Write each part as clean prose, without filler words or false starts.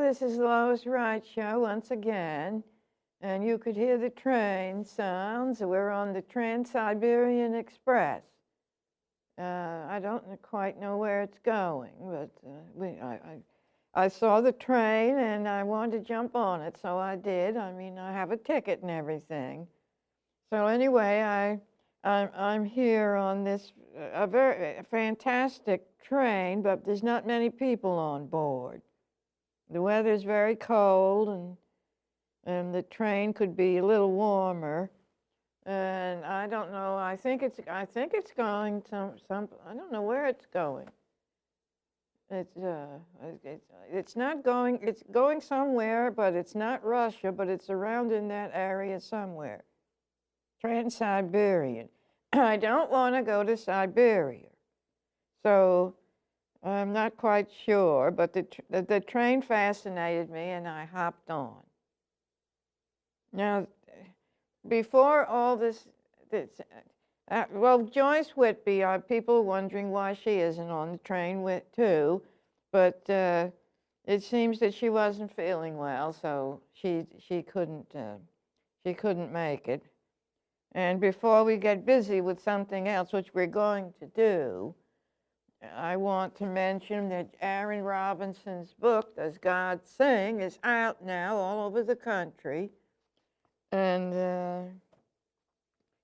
this is Lois Wright show once again, and you could hear the train sounds. We're on the Trans-Siberian Express. I don't quite know where it's going, but I saw the train and I wanted to jump on it, so I did. I mean, I have a ticket and everything. So anyway, I'm here on this a very fantastic train, but there's not many people on board. The weather's very cold, and the train could be a little warmer. And I don't know. I think it's going to some. I don't know where it's going. It's not going. It's going somewhere, but it's not Russia. But it's around in that area somewhere. Trans-Siberian. I don't want to go to Siberia, so I'm not quite sure. But the train fascinated me, and I hopped on. Now, before all this, well, Joyce Whitby, people are wondering why she isn't on the train too, but it seems that she wasn't feeling well, so she couldn't make it. And before we get busy with something else, which we're going to do, I want to mention that Aaron Robinson's book, Does God Sing?, is out now all over the country. And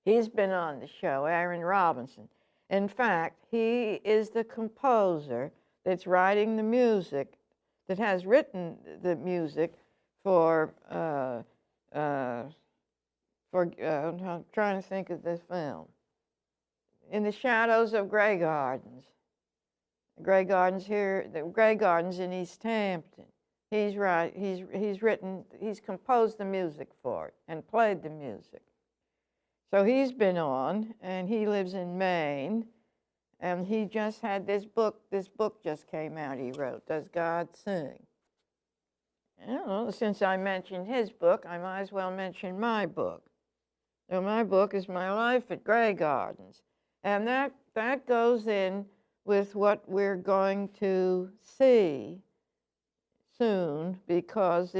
he's been on the show, Aaron Robinson. In fact, he is the composer that's writing the music, that has written the music for I'm trying to think of this film, In the Shadows of Grey Gardens. Grey Gardens here, the Grey Gardens in East Hampton. He's composed the music for it and played the music. So he's been on, and he lives in Maine, and he just had this book just came out he wrote, Does God Sing? I don't know, since I mentioned his book, I might as well mention my book. So my book is My Life at Grey Gardens, and that goes in with what we're going to see soon, because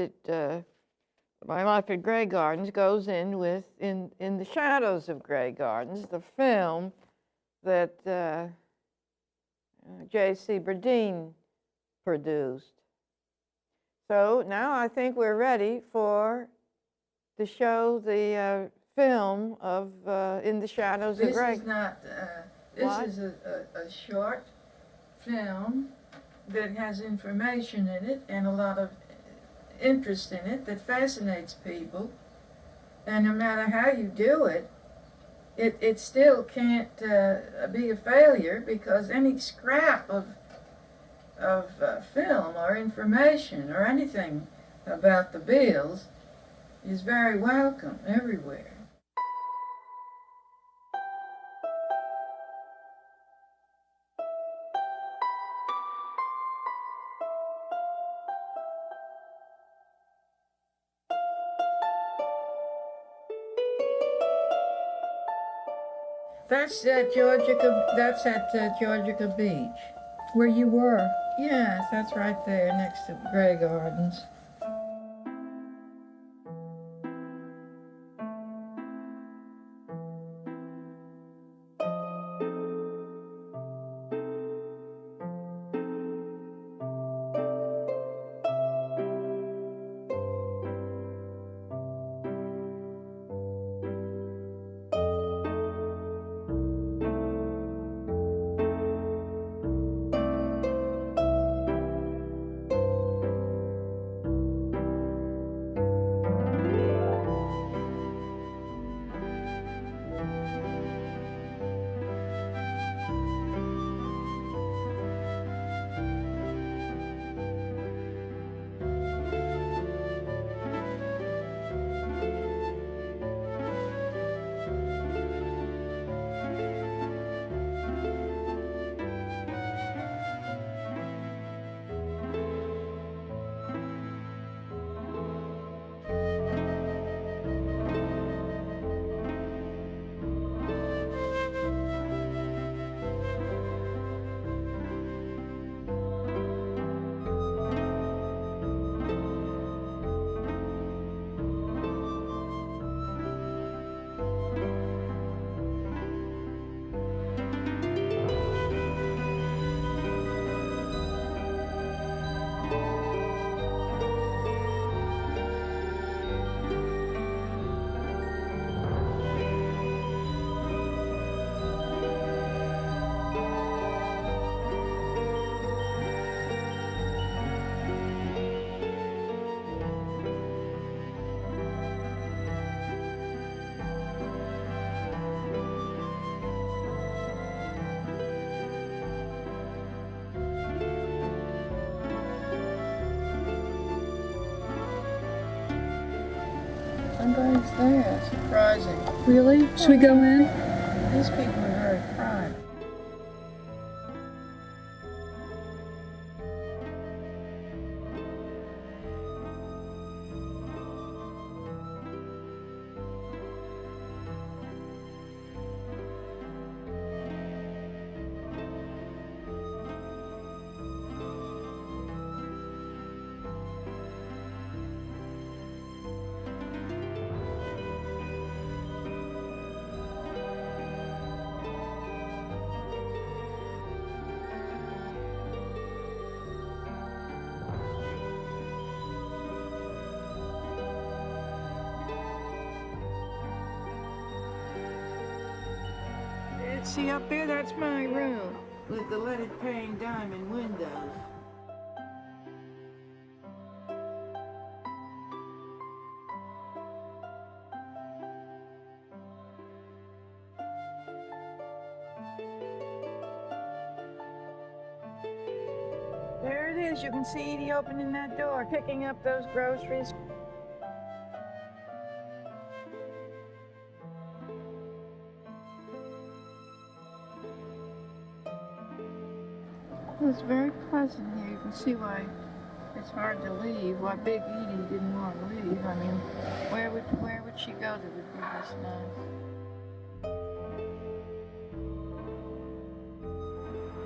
My Life at Grey Gardens goes in with in the Shadows of Grey Gardens, the film that J.C. Berdine produced. So now I think we're ready to show the film of In the Shadows of Grey. This is not. This is a short film that has information in it and a lot of interest in it that fascinates people. And no matter how you do it, it still can't be a failure, because any scrap of film or information or anything about the Beals is very welcome everywhere. That's at Georgia Beach. Where you were? Yes, that's right there next to Grey Gardens. Nobody's there. Surprising. Really? Should we go in? These people are very private. See up there, that's my room with the leaded pane diamond windows. There it is. You can see Edie opening that door, picking up those groceries. It's very pleasant here. You can see why it's hard to leave, why Big Edie didn't want to leave. I mean, where would she go that would be this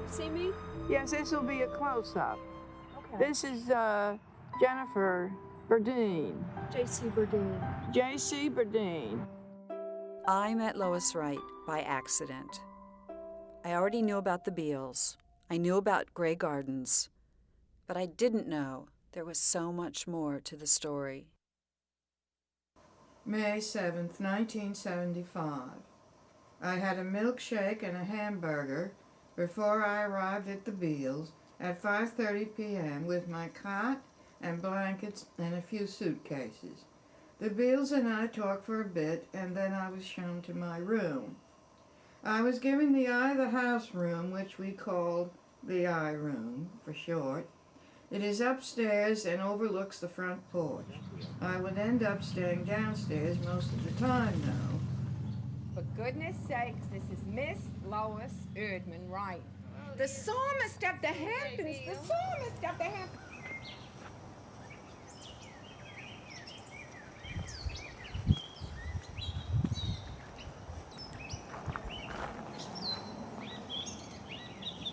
nice? See me? Yes, this will be a close-up. Okay. This is Jennifer Burdine. J.C. Burdine. J.C. Burdine. I met Lois Wright by accident. I already knew about the Beals. I knew about Grey Gardens. But I didn't know there was so much more to the story. May 7th, 1975. I had a milkshake and a hamburger before I arrived at the Beals at 5:30 p.m. with my cot and blankets and a few suitcases. The Beals and I talked for a bit, and then I was shown to my room. I was given the eye of the house room, which we called the eye room for short. It is upstairs and overlooks the front porch. I would end up staying downstairs most of the time now. For goodness sakes, this is Miss Lois Erdman Wright. The psalmist of the Hamptons, the psalmist of the Hamptons.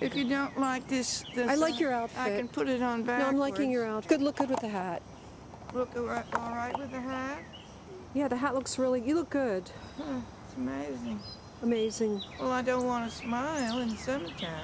If you don't like this I like your outfit. I can put it on backwards. No, I'm liking your outfit. Look good with the hat. Look all right with the hat? Yeah, the hat looks really, you look good. It's amazing. Amazing. Well, I don't want to smile in the cemetery.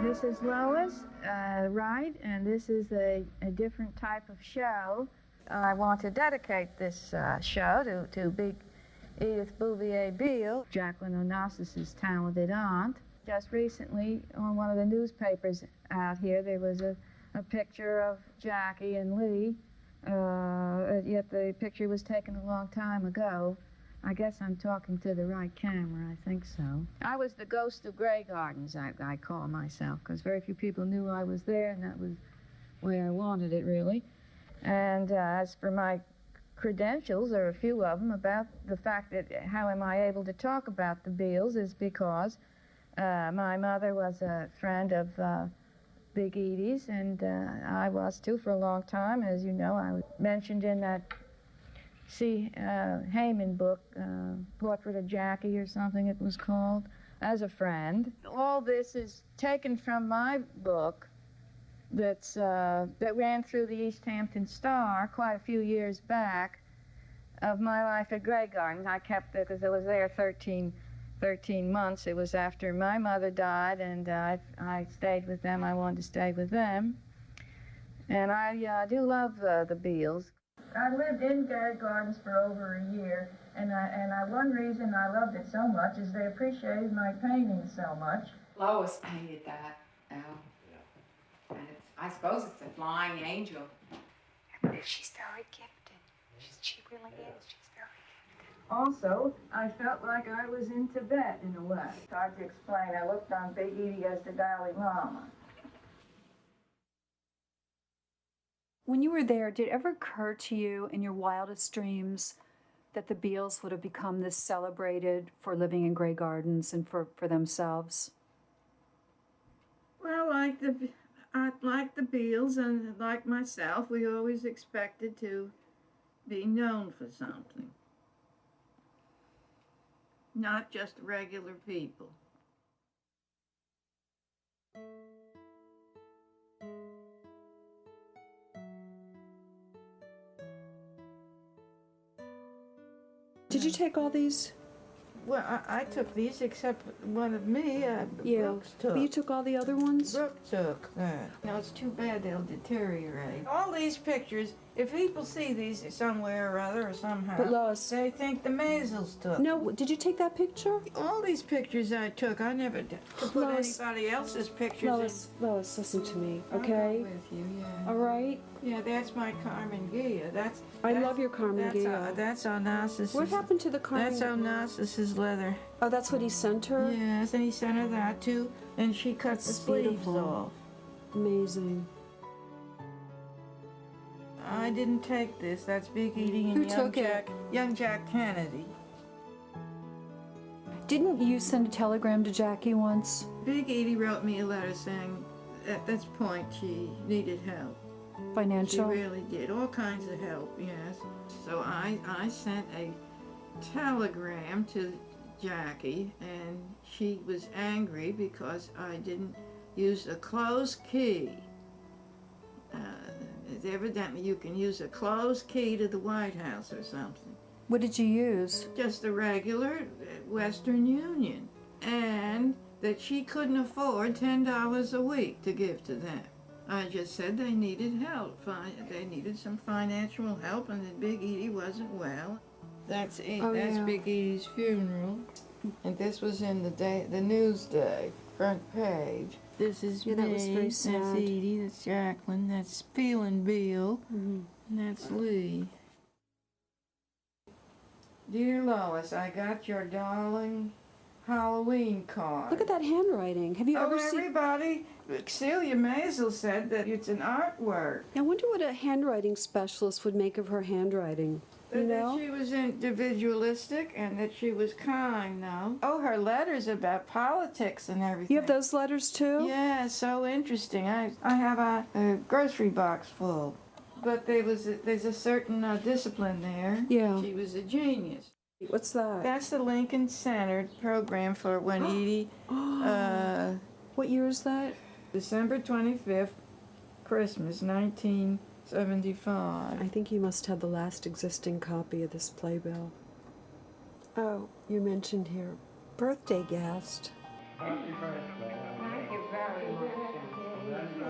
This is Lois Wright, and this is a different type of show. I want to dedicate this show to Big Edith Bouvier Beale, Jacqueline Onassis' talented aunt. Just recently, on one of the newspapers out here, there was a picture of Jackie and Lee, yet the picture was taken a long time ago. I guess I'm talking to the right camera, I think so. I was the ghost of Grey Gardens, I call myself, because very few people knew I was there, and that was where I wanted it, really. And as for my credentials, there are a few of them, about the fact that how am I able to talk about the Beals is because my mother was a friend of Big Edie's, and I was too for a long time. As you know, I was mentioned in that Heyman book, Portrait of Jackie or something it was called, as a friend. All this is taken from my book, that ran through the East Hampton Star quite a few years back of my life at Grey Gardens. I kept it because I was there 13 months. It was after my mother died, and I stayed with them. I wanted to stay with them. And I do love the Beals. I lived in Grey Gardens for over a year, and one reason I loved it so much is they appreciated my painting so much. Lois painted that, and I suppose it's a flying angel. She's very gifted. She really is. She's very gifted. Also, I felt like I was in Tibet in a way. It's hard to explain. I looked on Big Edie as the Dalai Lama. When you were there, did it ever occur to you in your wildest dreams that the Beals would have become this celebrated for living in Grey Gardens and for themselves? Well, like the Beals and like myself, we always expected to be known for something. Not just regular people. Did you take all these? Well, I took these except one of me, Yeah. Brooks took. But you took all the other ones? Brooke took that. No, it's too bad they'll deteriorate. All these pictures, if people see these somewhere or other or somehow, But Lois, they think the measles took. no, did you take that picture? All these pictures I took, I never did to put Lois, anybody else's pictures Lois, listen to me, in. I'll go okay? with you, yeah. All right? Yeah, that's my Carmen Gia. I love your Carmen Gia. That's Onassis. What happened to the Carmen? That's Onassis's leather. Oh, that's what he sent her? Yes, and he sent her that too, and she cut the That's sleeves beautiful. off. Amazing. I didn't take this. That's Big Edie and Who took it? Young Jack Kennedy. Didn't you send a telegram to Jackie once? Big Edie wrote me a letter saying at this point she needed help. She Financial? really did. All kinds of help, yes. So I sent a telegram to Jackie, and she was angry because I didn't use a closed key. Evidently you can use a closed key to the White House or something. What did you use? Just a regular Western Union. And that she couldn't afford $10 a week to give to them. I just said they needed help. They needed some financial help, and that Big Edie wasn't well. That's it. Oh, That's yeah. Big Edie's funeral. And this was in the Newsday, front page. This is Yeah, me. that was very That's sad. Edie. That's Jacqueline. That's Phelan Beale. Mm-hmm. And that's Lee. Dear Lois, I got your darling Halloween card. Look at that handwriting. Have you ever seen? Everybody, Celia Maisel said that it's an artwork. I wonder what a handwriting specialist would make of her handwriting. You know? That she was individualistic and that she was kind, no? Oh, her letters about politics and everything. You have those letters too? Yeah, so interesting. I have a grocery box full. But there's a certain discipline there. Yeah. She was a genius. What's that? That's the Lincoln Center program for when Edie, What year is that? December 25th, Christmas, 1975. I think you must have the last existing copy of this playbill. Oh, you mentioned here. Birthday guest. Thank you very much.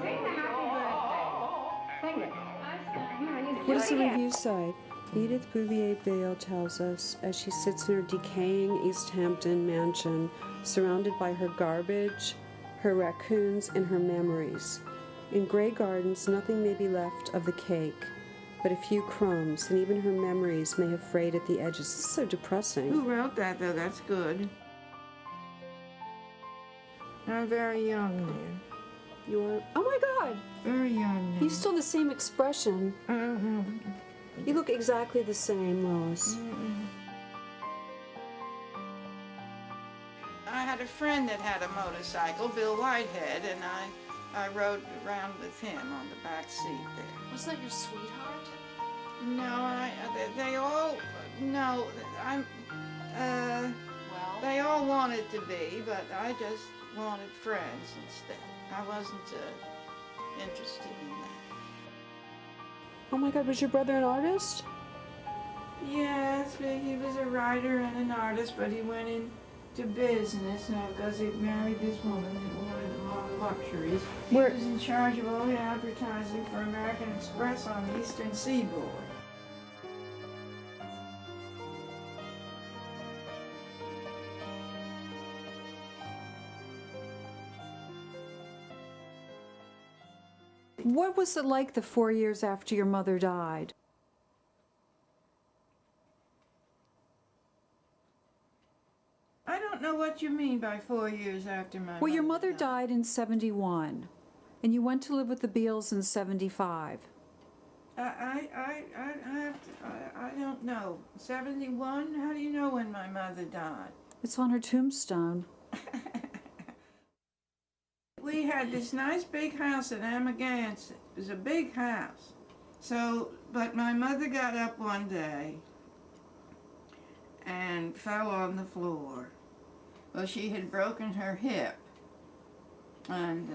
Sing the happy birthday. Sing it. What does the review say? Edith Bouvier-Beale tells us, as she sits in her decaying East Hampton mansion, surrounded by her garbage, her raccoons, and her memories. In Grey Gardens, nothing may be left of the cake, but a few crumbs, and even her memories may have frayed at the edges. This is so depressing. Who wrote that, though? That's good. I'm very young there. You are. Oh my God! Very young there. You still the same expression. You look exactly the same, Lois. I had a friend that had a motorcycle, Bill Whitehead, and I rode around with him on the back seat there. Was that your sweetheart? No, they all, no, Well, they all wanted to be, but I just wanted friends instead. I wasn't interested in that. Oh my God, was your brother an artist? Yes, but he was a writer and an artist, but he went into business because he married this woman that wanted a lot of luxuries. He was in charge of all the advertising for American Express on the Eastern Seaboard. What was it like the 4 years after your mother died? I don't know what you mean by 4 years after my Well, your mother died in 71, and you went to live with the Beals in 75. I don't know. 71? How do you know when my mother died? It's on her tombstone. We had this nice big house at Amagansett. It was a big house. So, but my mother got up one day and fell on the floor. Well, she had broken her hip, and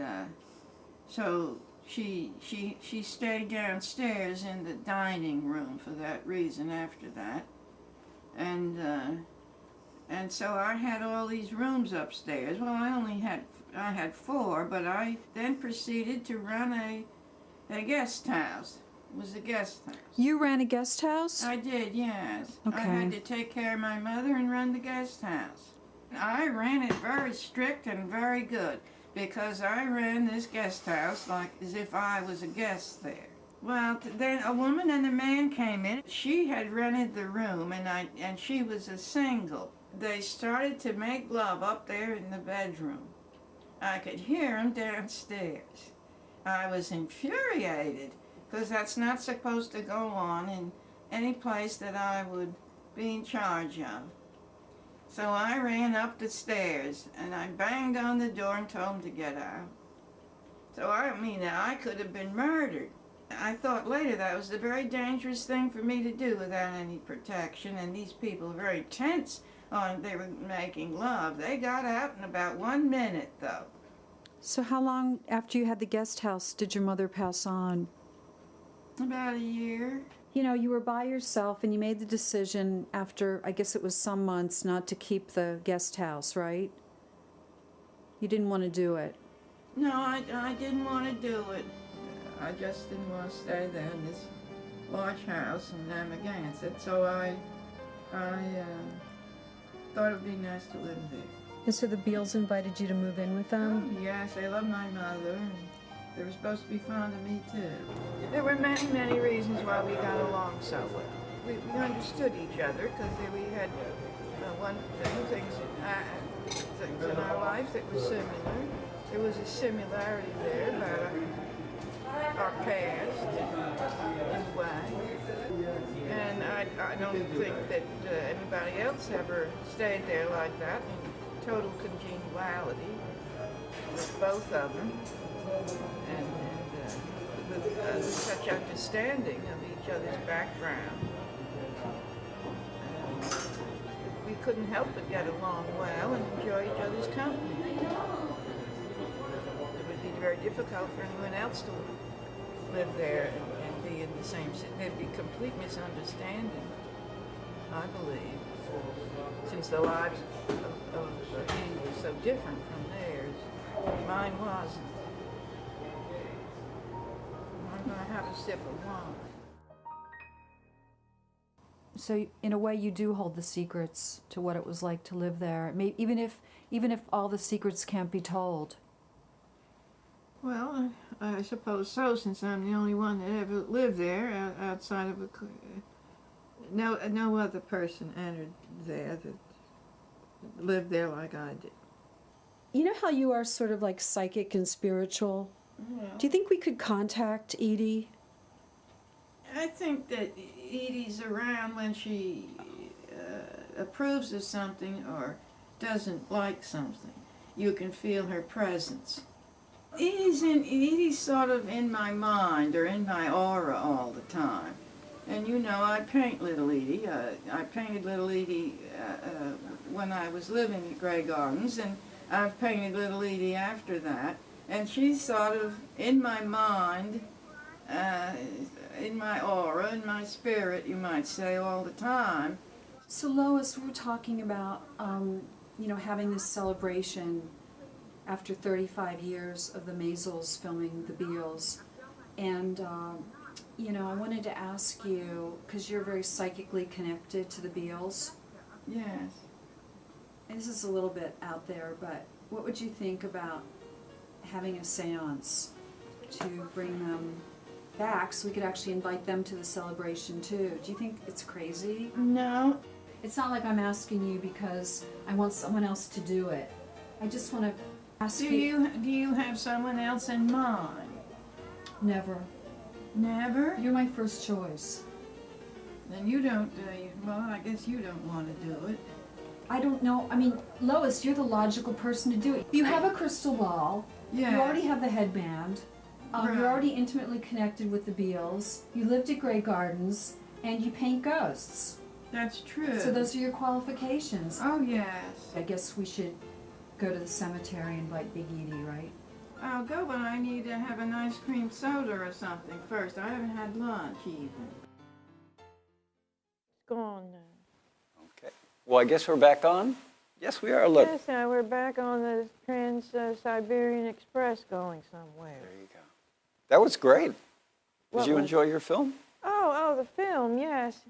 so she stayed downstairs in the dining room for that reason after that, and so I had all these rooms upstairs. Well, I had 4, but I then proceeded to run a guest house. It was a guest house. You ran a guest house? I did, yes. Okay. I had to take care of my mother and run the guest house. I ran it very strict and very good because I ran this guest house like as if I was a guest there. Well, then a woman and a man came in. She had rented the room, and she was a single. They started to make love up there in the bedroom. I could hear them downstairs. I was infuriated because that's not supposed to go on in any place that I would be in charge of. So I ran up the stairs and I banged on the door and told them to get out. So I could have been murdered. I thought later that was a very dangerous thing for me to do without any protection, and these people were very tense on they were making love. They got out in about 1 minute though. So how long after you had the guest house did your mother pass on? About a year. You know, you were by yourself and you made the decision after, I guess it was some months, not to keep the guest house, right? You didn't want to do it. No, I didn't want to do it. I just didn't want to stay there in this large house in Amagansett, so I thought it would be nice to live there. And so the Beals invited you to move in with them? Yes, they loved my mother, and they were supposed to be fond of me too. There were many, many reasons why we got along so well. We understood each other because we had things in our lives that were similar. There was a similarity there about our past in a way. And I don't think that anybody else ever stayed there like that in total congeniality with both of them. And with such understanding of each other's background. We couldn't help but get along well and enjoy each other's company. It would be very difficult for anyone else to live there and be in the same city. There'd be complete misunderstanding, I believe, since the lives of me were so different from theirs. Mine wasn't. I'm going to have a sip of wine. So in a way you do hold the secrets to what it was like to live there, even if all the secrets can't be told. Well, I suppose so, since I'm the only one that ever lived there outside of no other person entered there that lived there like I did. You know how you are sort of like psychic and spiritual? Yeah. Do you think we could contact Edie? I think that Edie's around when she approves of something or doesn't like something. You can feel her presence. Edie's sort of in my mind or in my aura all the time. And you know, I paint little Edie. I painted little Edie when I was living at Grey Gardens, and I've painted little Edie after that. And she's sort of in my mind, in my aura, in my spirit, you might say, all the time. So Lois, we were talking about, having this celebration after 35 years of the Maisels filming the Beals. And, I wanted to ask you, because you're very psychically connected to the Beals. Yes. And this is a little bit out there, but what would you think about having a seance to bring them back so we could actually invite them to the celebration too? Do you think it's crazy? No. It's not like I'm asking you because I want someone else to do it. I just want to ask Do you have someone else in mind? Never. Never? You're my first choice. Then you don't, well, I guess you don't want to do it. I don't know. I mean, Lois, you're the logical person to do it. You have a crystal ball. Yeah. You already have the headband. Right. You're already intimately connected with the Beals. You lived at Grey Gardens, and you paint ghosts. That's true. So those are your qualifications. Oh, yes. I guess we should go to the cemetery and invite Big Edie, right? I'll go, but I need to have an ice cream soda or something first. I haven't had lunch even. It's gone now. Okay. Well, I guess we're back on? Yes, we are. Look. Yes, now we're back on the Trans-Siberian Express going somewhere. There you go. That was great. Did What you was- enjoy your film? Oh, the film, yes.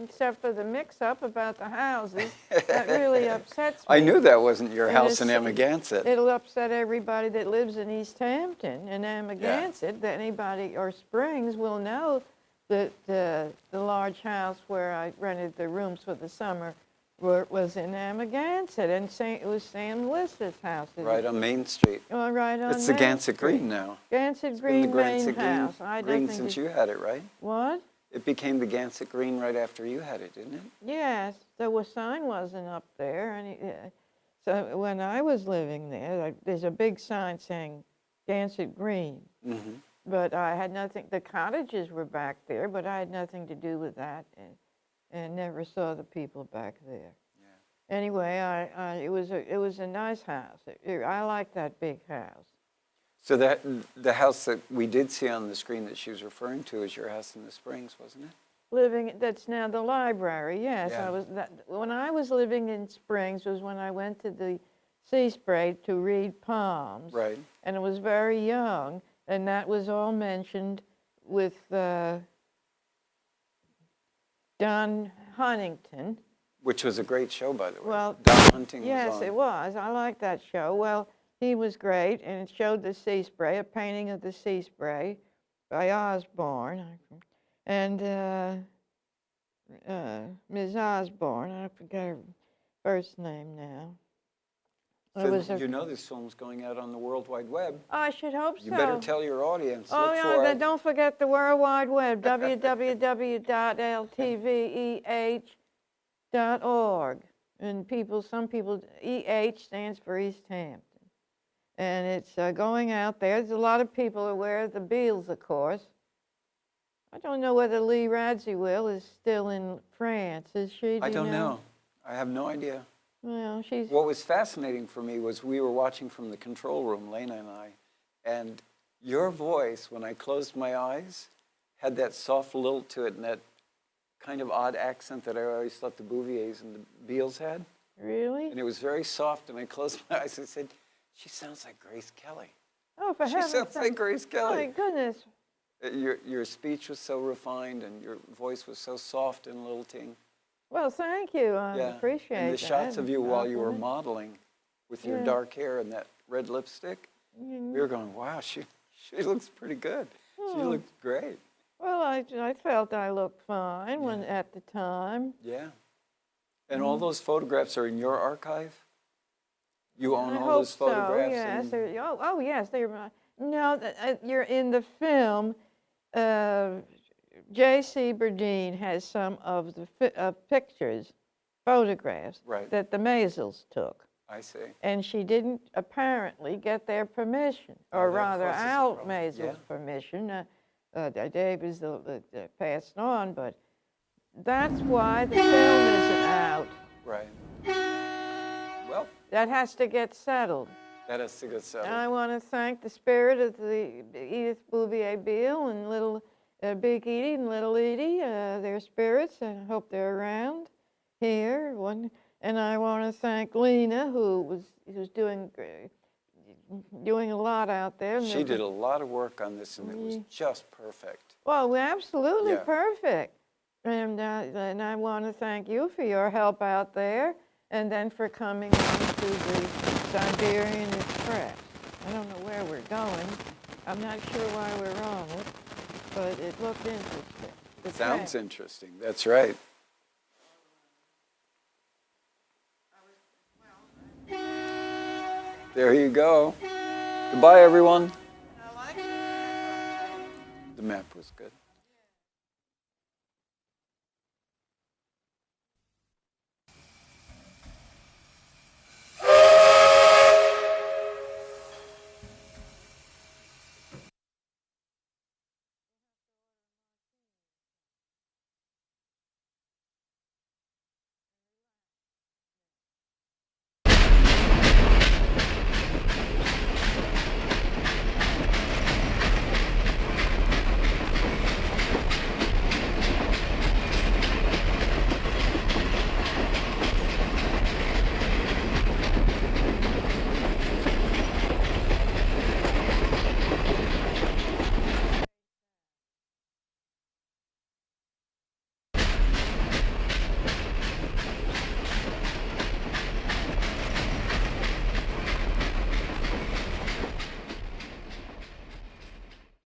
Except for the mix-up about the houses. That really upsets me. I knew that wasn't your And house in it's- Amagansett. It'll upset everybody that lives in East Hampton and Amagansett, that anybody, or Springs, will know that the large house where I rented the rooms for the summer was in Amagansett, and it was Sam Melissa's house. Right on Main Street. Oh, right on It's the Main Gansett Street. Green now. Gansett It's been the Green main Gansett house. I had Green nothing since to- you had it, right? What? It became the Gansett Green right after you had it, didn't it? Yes, the sign wasn't up there. So when I was living there, there's a big sign saying Gansett Green. Mm-hmm. But I had nothing, the cottages were back there, but I had nothing to do with that and never saw the people back there. Yeah. Anyway, it was a nice house. I like that big house. So the house that we did see on the screen that she was referring to is your house in the Springs, wasn't it? That's now the library, yes. Yeah. When I was living in Springs was when I went to the Sea Spray to read Palms. Right. And I was very young, and that was all mentioned with Don Huntington. Which was a great show, by the way. Well, Don Hunting yes, was on. it was. I liked that show. Well, he was great, and it showed the Sea Spray, a painting of the Sea Spray by Osborne. And Ms. Osborne, I forget her first name now. So you know this film's going out on the World Wide Web. I should hope so. You better tell your audience. Oh, Look yeah, for it. don't forget the World Wide Web, www.ltveh.org. And some people, EH stands for East Hampton. And it's going out there. There's a lot of people aware of the Beals, of course. I don't know whether Lee Radziwill is still in France. Is she? I Do you don't know. I have no idea. Well, she's... What was fascinating for me was we were watching from the control room, Lena and I, and your voice, when I closed my eyes, had that soft lilt to it and that kind of odd accent that I always thought the Bouviers and the Beals had. Really? And it was very soft, and I closed my eyes and said, she sounds like Grace Kelly. Oh, for She heaven's sounds sake. like Grace Oh, Kelly. my goodness. Your speech was so refined, and your voice was so soft and lilting. Well, thank you. I appreciate that. And the shots of you while you were compliment. modeling with your Yeah. dark hair and that red lipstick, Mm. we were going, wow, she looks pretty good. She Oh. looked great. Well, I felt I looked fine at the time. Yeah. And all those photographs are in your archive? You own I all hope those photographs? So, yes. and- Oh, yes. No, you're in the film. J.C. Berdine has some of the pictures, photographs Right. that the Maisels took. I see. And she didn't apparently get their permission, or that rather causes a Al problem. Maisel's Yeah. permission. Dave is passed on, but that's why the film isn't out. Right. Well, That has to get settled. That has to get settled. I want to thank the spirit of the Edith Bouvier Beale and little Big Edie and Little Edie, their spirits, and I hope they're around here. And I want to thank Lena, who's doing a lot out there. She did a lot of work on this, and it was just perfect. Well, absolutely Yeah. perfect. And I want to thank you for your help out there, and then for coming on to the Siberian Express. I don't know where we're going. I'm not sure why we're on it, but it looked interesting. The Sounds train. interesting. That's right. There you go. Goodbye, everyone. I like the map. The map was good.